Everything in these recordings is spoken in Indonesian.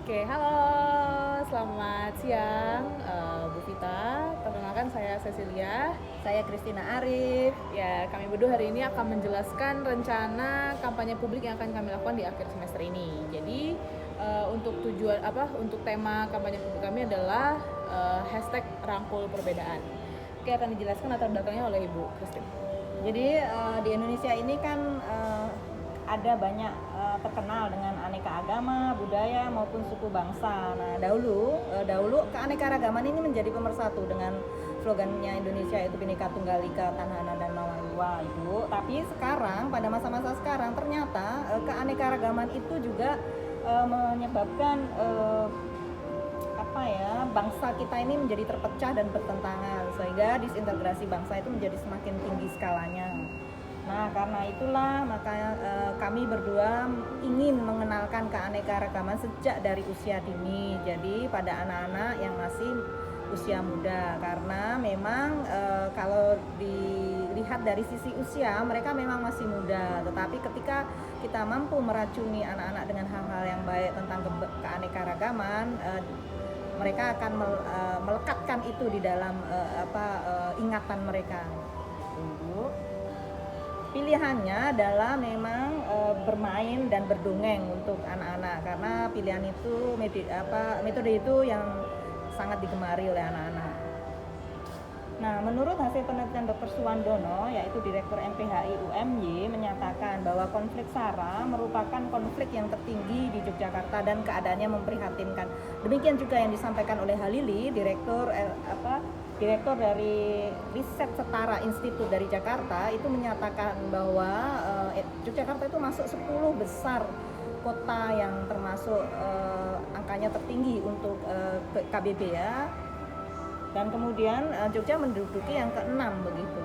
Oke, halo, selamat siang, Bu Vita. Perkenalkan saya Cecilia. Saya Christina Arif. Ya, kami berdua hari ini akan menjelaskan rencana kampanye publik yang akan kami lakukan di akhir semester ini. Jadi untuk tema kampanye publik kami adalah hashtag rangkul perbedaan. Oke, akan dijelaskan latar belakangnya oleh Ibu Christine. Jadi di Indonesia ini kan ada banyak terkenal dengan aneka agama, budaya maupun suku bangsa. Nah, dahulu keanekaragaman ini menjadi pemersatu dengan slogannya Indonesia itu Bhinneka Tunggal Ika, Tanahana dan Mawaluwa itu. Tapi sekarang pada masa-masa sekarang ternyata keanekaragaman itu juga menyebabkan bangsa kita ini menjadi terpecah dan bertentangan, sehingga disintegrasi bangsa itu menjadi semakin tinggi skalanya. Nah, karena itulah maka kami berdua ingin mengenalkan keanekaragaman sejak dari usia dini. Jadi pada anak-anak yang masih usia muda, karena memang kalau dilihat dari sisi usia mereka memang masih muda, tetapi ketika kita mampu meracuni anak-anak dengan hal-hal yang baik tentang keanekaragaman, mereka akan melekatkan itu di dalam ingatan mereka. Pilihannya adalah memang bermain dan berdongeng untuk anak-anak, karena pilihan itu metode itu yang sangat digemari oleh anak-anak. Nah, menurut hasil penelitian Dr. Suwandono, yaitu Direktur MPHI UMY, menyatakan bahwa konflik SARA merupakan konflik yang tertinggi di Yogyakarta dan keadaannya memprihatinkan. Demikian juga yang disampaikan oleh Halili, Direktur dari Riset Setara Institut dari Jakarta, itu menyatakan bahwa Yogyakarta itu masuk 10 besar kota yang termasuk angkanya tertinggi untuk KBB ya. Dan kemudian Jogja menduduki yang ke-6 begitu.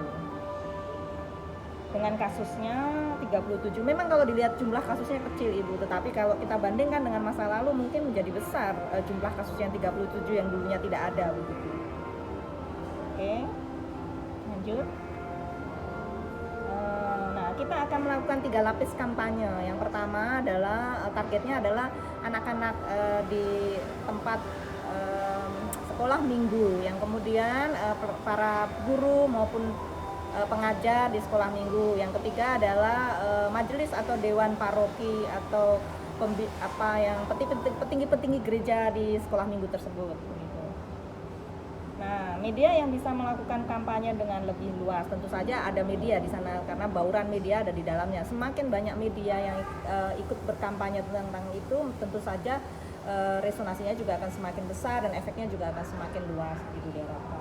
Dengan kasusnya 37. Memang kalau dilihat jumlah kasusnya kecil Ibu, tetapi kalau kita bandingkan dengan masa lalu mungkin menjadi besar jumlah kasus yang 37 yang dulunya tidak ada begitu. Oke. Lanjut. Nah, kita akan melakukan 3 lapis kampanye. Yang pertama adalah targetnya adalah anak-anak di tempat sekolah minggu, yang kemudian para guru maupun pengajar di sekolah minggu. Yang ketiga adalah majelis atau dewan paroki atau petinggi-petinggi gereja di sekolah minggu tersebut. Nah, media yang bisa melakukan kampanye dengan lebih luas, tentu saja ada media di sana karena bauran media ada di dalamnya. Semakin banyak media yang ikut berkampanye tentang itu, tentu saja resonansinya juga akan semakin besar dan efeknya juga akan semakin luas gitu diharapkan.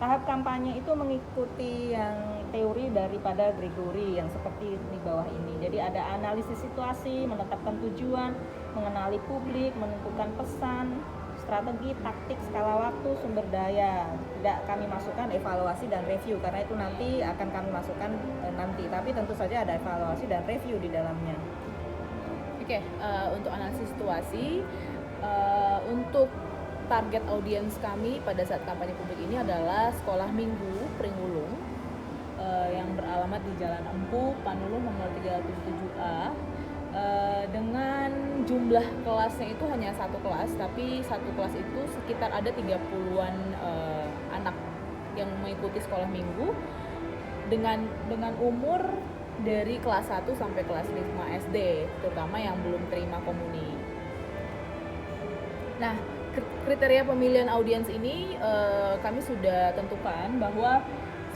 Tahap kampanye itu mengikuti yang teori daripada Gregory yang seperti di bawah ini. Jadi ada analisis situasi, menetapkan tujuan, mengenali publik, menentukan pesan, strategi, taktik, skala waktu, sumber daya. Tidak kami masukkan evaluasi dan review karena itu nanti akan kami masukkan nanti. Tapi tentu saja ada evaluasi dan review di dalamnya. Oke, untuk analisis situasi, untuk target audiens kami pada saat kampanye publik ini adalah sekolah minggu Pringwulung yang beralamat di Jalan Empu, Panulung nomor 37A, dengan jumlah kelasnya itu hanya satu kelas, tapi satu kelas itu sekitar ada 30-an anak yang mengikuti sekolah minggu dengan umur dari kelas 1 sampai kelas 5 SD, terutama yang belum terima komuni. Nah, kriteria pemilihan audiens ini kami sudah tentukan bahwa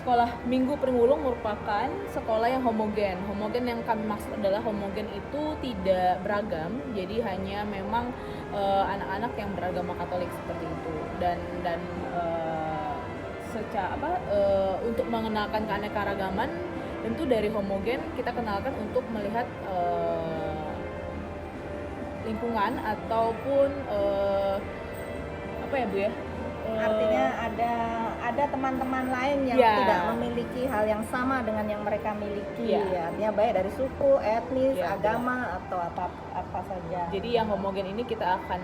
sekolah minggu Pringwulung merupakan sekolah yang homogen. Homogen yang kami maksud adalah homogen itu tidak beragam, jadi hanya memang anak-anak yang beragama Katolik seperti itu. Dan untuk mengenalkan keanekaragaman, tentu dari homogen kita kenalkan untuk melihat lingkungan ataupun Bu ya? Artinya ada teman-teman lain yang tidak memiliki hal yang sama dengan yang mereka miliki. Artinya baik dari suku, etnis, agama atau apa saja. Jadi yang homogen ini kita akan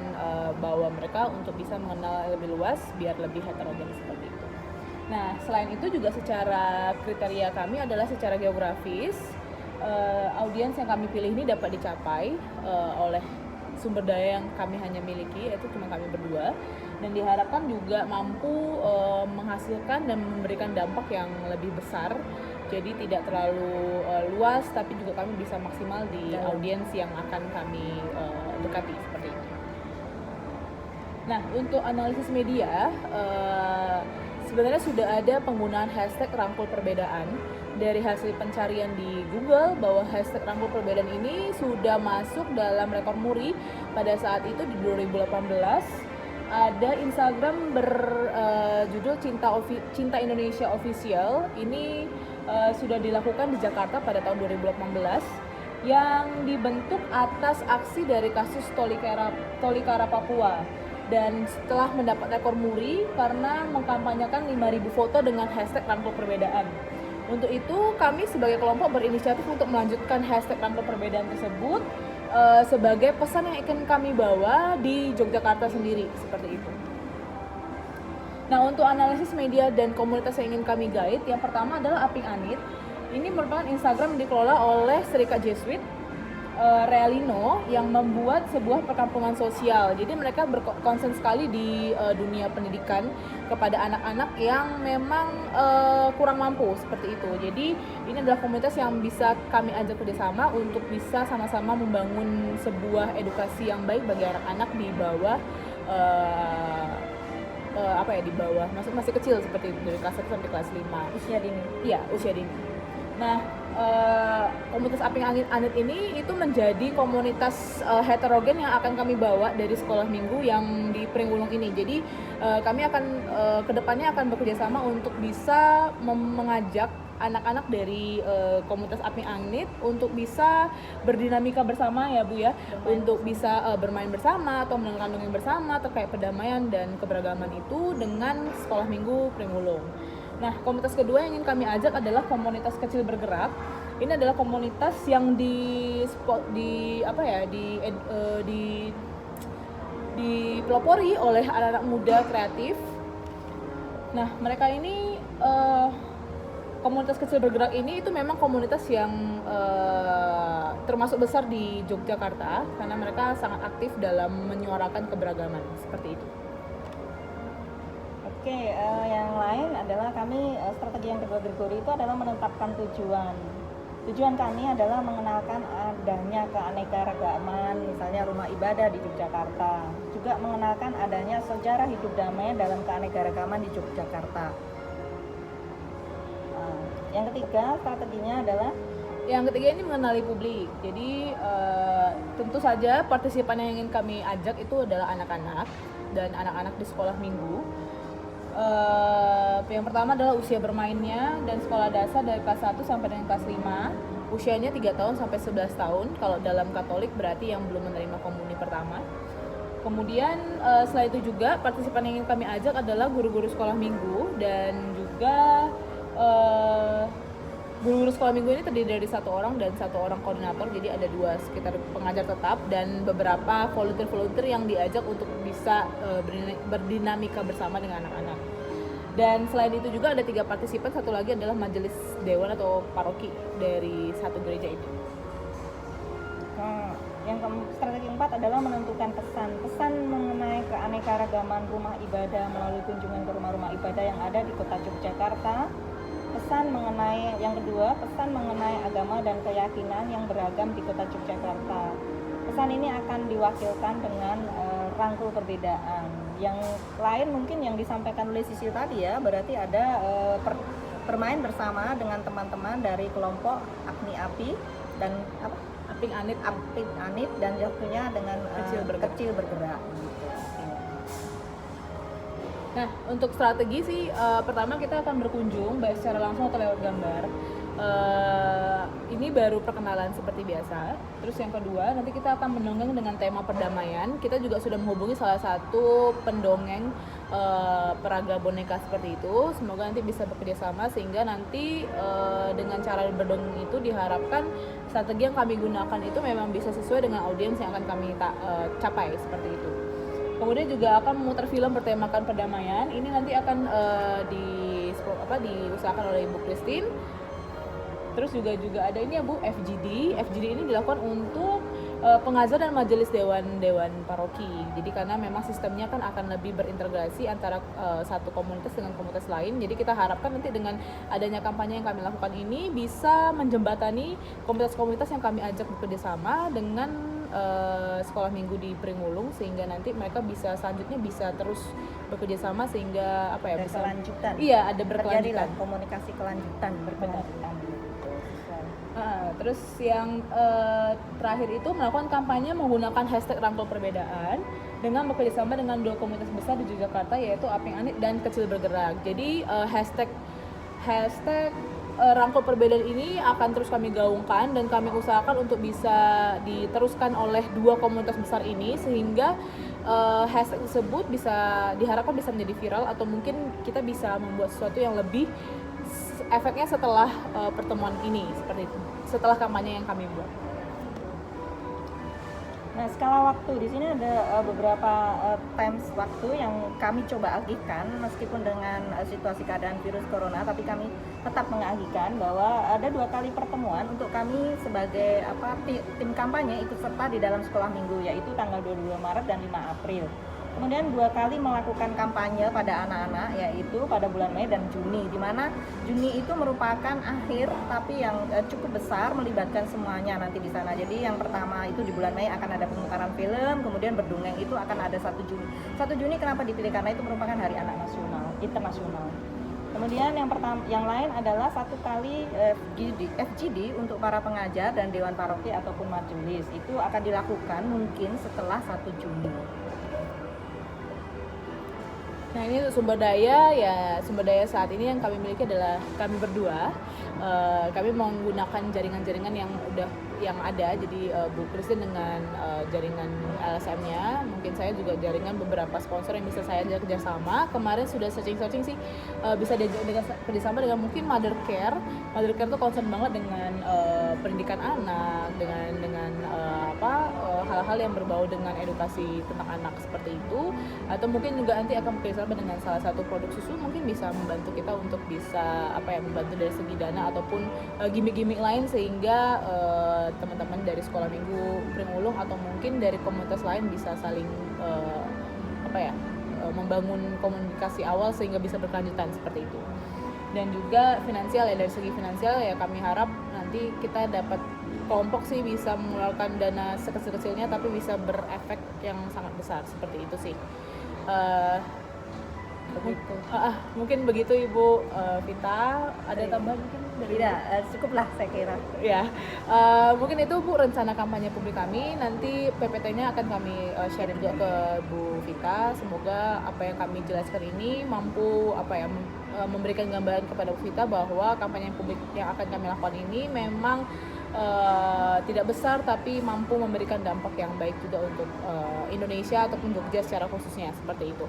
bawa mereka untuk bisa mengenal lebih luas biar lebih heterogen seperti itu. Nah, selain itu juga secara kriteria kami adalah secara geografis, audiens yang kami pilih ini dapat dicapai oleh sumber daya yang kami hanya miliki, yaitu cuma kami berdua, dan diharapkan juga mampu menghasilkan dan memberikan dampak yang lebih besar. Jadi tidak terlalu luas, tapi juga kami bisa maksimal di audiens yang akan kami dekati seperti itu. Nah, untuk analisis media, sebenarnya sudah ada penggunaan hashtag rangkul perbedaan. Dari hasil pencarian di Google bahwa hashtag rangkul perbedaan ini sudah masuk dalam rekor muri pada saat itu di 2018. Ada Instagram berjudul Cinta Indonesia Official. Ini sudah dilakukan di Jakarta pada tahun 2018 yang dibentuk atas aksi dari kasus Tolikara Papua. Dan setelah mendapat rekor muri karena mengkampanyekan 5.000 foto dengan hashtag rangkul perbedaan. Untuk itu kami sebagai kelompok berinisiatif untuk melanjutkan hashtag rangkul perbedaan tersebut sebagai pesan yang akan kami bawa di Yogyakarta sendiri, seperti itu. Nah, untuk analisis media dan komunitas yang ingin kami guide, yang pertama adalah Aping Anit. Ini merupakan Instagram yang dikelola oleh Serikat Jesuit Realino yang membuat sebuah perkampungan sosial. Jadi mereka berkonsen sekali di dunia pendidikan kepada anak-anak yang memang kurang mampu seperti itu. Jadi ini adalah komunitas yang bisa kami ajak kerjasama untuk bisa sama-sama membangun sebuah edukasi yang baik bagi anak-anak di bawah di bawah masih kecil seperti itu, dari kelas 1 sampai kelas 5. Usia dini. Iya, usia dini. Nah, komunitas Aping Anit ini itu menjadi komunitas heterogen yang akan kami bawa dari sekolah minggu yang di Pringgulung ini. Jadi kami akan kedepannya akan bekerjasama untuk bisa mengajak anak-anak dari komunitas Aping Anit untuk bisa berdinamika bersama ya Bu ya, untuk bisa bermain bersama atau mendengarkan dongeng bersama terkait perdamaian dan keberagaman itu dengan sekolah minggu Pringgulung. Nah, komunitas kedua yang ingin kami ajak adalah komunitas kecil bergerak. Ini adalah komunitas yang dipelopori oleh anak-anak muda kreatif. Nah, mereka ini komunitas kecil bergerak ini itu memang komunitas yang termasuk besar di Yogyakarta karena mereka sangat aktif dalam menyuarakan keberagaman seperti itu. Oke, yang lain adalah kami strategi yang kedua Gregory itu adalah menetapkan tujuan. Tujuan kami adalah mengenalkan adanya keanekaragaman, misalnya rumah ibadah di Yogyakarta. Juga mengenalkan adanya sejarah hidup damai dalam keanekaragaman di Yogyakarta. Yang ketiga strateginya adalah ini mengenali publik. Jadi tentu saja partisipan yang ingin kami ajak itu adalah anak-anak dan anak-anak di sekolah minggu. Yang pertama adalah usia bermainnya dan sekolah dasar dari kelas 1 sampai dengan kelas 5. Usianya 3 tahun sampai 11 tahun. Kalau dalam Katolik berarti yang belum menerima komuni pertama. Kemudian setelah itu juga partisipan yang ingin kami ajak adalah guru-guru sekolah minggu dan juga guru-guru sekolah minggu ini terdiri dari 1 orang dan 1 orang koordinator. Jadi ada 2 sekitar pengajar tetap dan beberapa volunteer yang diajak untuk bisa berdinamika bersama dengan anak-anak. Dan selain itu juga ada 3 partisipan, 1 lagi adalah majelis dewan atau paroki dari 1 gereja itu. Yang strategi 4 adalah menentukan pesan mengenai keanekaragaman rumah ibadah melalui kunjungan ke rumah-rumah ibadah yang ada di kota Yogyakarta. Yang kedua, pesan mengenai agama dan keyakinan yang beragam di kota Yogyakarta. Pesan ini akan diwakilkan dengan rangkul perbedaan. Yang lain mungkin yang disampaikan oleh Sisil tadi ya, berarti ada bermain bersama dengan teman-teman dari kelompok Aping Anit dan tentunya dengan kecil bergerak. Nah, untuk strategi sih pertama kita akan berkunjung baik secara langsung atau lewat gambar. Ini baru perkenalan seperti biasa. Terus yang kedua, nanti kita akan mendongeng dengan tema perdamaian. Kita juga sudah menghubungi salah satu pendongeng peraga boneka seperti itu. Semoga nanti bisa bekerja sama sehingga nanti dengan cara berdongeng itu diharapkan strategi yang kami gunakan itu memang bisa sesuai dengan audiens yang akan kami capai seperti itu. Kemudian juga akan memutar film bertemakan perdamaian. Ini nanti akan diusahakan oleh Ibu Christine. Terus juga ada ini ya Bu, FGD. FGD ini dilakukan untuk pengajar dan majelis dewan paroki. Jadi karena memang sistemnya kan akan lebih berintegrasi antara satu komunitas dengan komunitas lain. Jadi kita harapkan nanti dengan adanya kampanye yang kami lakukan ini bisa menjembatani komunitas-komunitas yang kami ajak bekerja sama dengan sekolah minggu di Pringulung, sehingga nanti mereka bisa selanjutnya bisa terus bekerja sama sehingga apa ya, bisa berkelanjutan. Iya, ada Terjadilah berkelanjutan. komunikasi berkelanjutan. Terus yang terakhir itu melakukan kampanye menggunakan hashtag rangkul perbedaan dengan bekerjasama dengan 2 komunitas besar di Yogyakarta, yaitu Aping Anik dan Kecil Bergerak. Jadi hashtag rangkul perbedaan ini akan terus kami gaungkan dan kami usahakan untuk bisa diteruskan oleh 2 komunitas besar ini, sehingga hashtag tersebut diharapkan bisa menjadi viral, atau mungkin kita bisa membuat sesuatu yang lebih efeknya setelah pertemuan ini, seperti itu, setelah kampanye yang kami buat. Nah, skala waktu di sini ada beberapa times waktu yang kami coba agihkan, meskipun dengan situasi keadaan virus corona, tapi kami tetap mengagihkan bahwa ada 2 kali pertemuan untuk kami sebagai tim kampanye ikut serta di dalam sekolah minggu, yaitu tanggal 22 Maret dan 5 April. Kemudian 2 kali melakukan kampanye pada anak-anak, yaitu pada bulan Mei dan Juni, di mana Juni itu merupakan akhir tapi yang cukup besar, melibatkan semuanya nanti di sana. Jadi yang pertama itu di bulan Mei akan ada pemutaran film, kemudian berdongeng itu akan ada 1 Juni. 1 Juni kenapa dipilih? Karena itu merupakan Hari Anak Nasional, internasional. Kemudian yang lain adalah 1 kali FGD untuk para pengajar dan dewan paroki ataupun majelis. Itu akan dilakukan mungkin setelah 1 Juni. Nah, ini sumber daya saat ini yang kami miliki adalah kami berdua. Kami menggunakan jaringan-jaringan yang ada. Jadi Bu Christine dengan jaringan LSM-nya, mungkin saya juga jaringan beberapa sponsor yang bisa saya ajak kerjasama. Kemarin sudah searching sih, bisa diajak kerjasama dengan mungkin Mother Care. Mother Care tuh concern banget dengan pendidikan anak, dengan hal-hal yang berbau dengan edukasi tentang anak seperti itu. Atau mungkin juga nanti akan bekerjasama dengan salah satu produk susu, mungkin bisa membantu kita untuk bisa membantu dari segi dana ataupun gimmick-gimmick lain, sehingga teman-teman dari sekolah minggu Pringulung atau mungkin dari komunitas lain bisa saling membangun komunikasi awal sehingga bisa berkelanjutan seperti itu. Dan juga finansial, dari segi finansial kami harap nanti kita dapat kelompok sih bisa mengeluarkan dana sekecil-kecilnya tapi bisa berefek yang sangat besar, seperti itu sih. Mungkin begitu Ibu Vita. Ada tambahan mungkin dari Tidak, cukuplah saya kira. Ya, mungkin itu Bu rencana kampanye publik kami. Nanti PPT-nya akan kami share juga ke Bu Vita. Semoga apa yang kami jelaskan ini mampu memberikan gambaran kepada Bu Vita bahwa kampanye publik yang akan kami lakukan ini memang tidak besar tapi mampu memberikan dampak yang baik juga untuk Indonesia ataupun Jogja secara khususnya, seperti itu.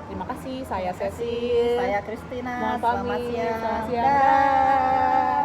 Terima kasih, saya Cecil. Saya Christina. Selamat siang. siang.